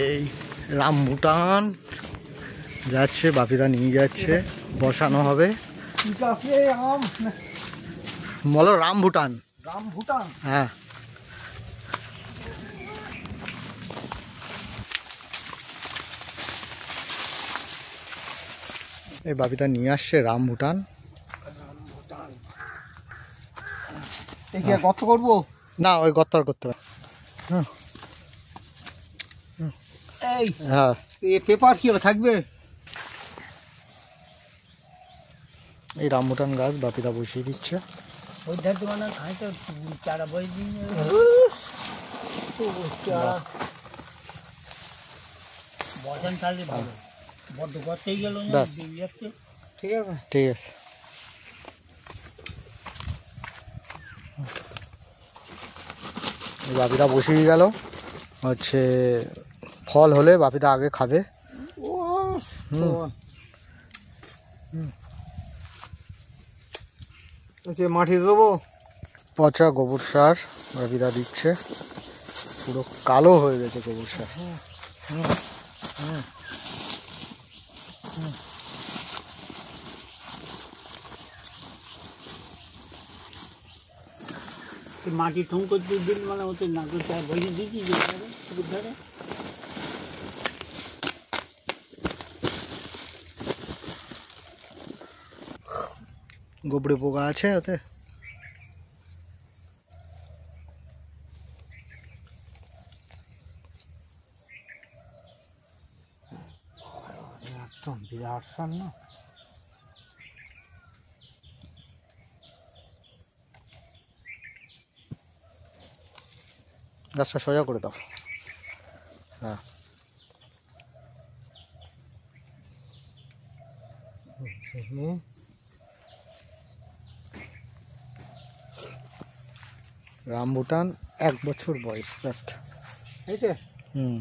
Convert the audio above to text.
এই রামবুটান যাচ্ছে, বাপিদা নিয়ে যাচ্ছে, বসানো হবে। বলো রামবুটান। রামবুটান, হ্যাঁ, এই বাপিদা নিয়ে আসছে রামবুটান। এই কি গর্ত করবো? না, ওই গর্ত আর করতে হবে। এই হ্যাঁ, পেপার কি থাকবে? এই রামবুটান গাছ বাপিদা বসিয়ে দিচ্ছে। ওই ধার দোকানে খাইতে চারা বই দিন, বসান তাহলে ভালো। বড্ড করতেই গেল না, ব্যাস। ঠিক আছে, ঠিক আছে। বাপিদা বসিয়ে গেল, হচ্ছে ফল হলে বাপিদা আগে খাবে। আচ্ছা, মাটি দেবো। পচা গোবর সার বাপিদা দিচ্ছে, পুরো কালো হয়ে গেছে গোবর সার। মাটি ঠুম করতে দিন, মানে ওতে না বসে দিচ্ছি যে পুকুর ধারে। গোবরে পোকা আছে ওতে। একদম বিরাট সার না। গাছটা সোজা করে দাও। হ্যাঁ, রামবুটান 1 বছর বয়স জাস্ট। এই তো। হুম।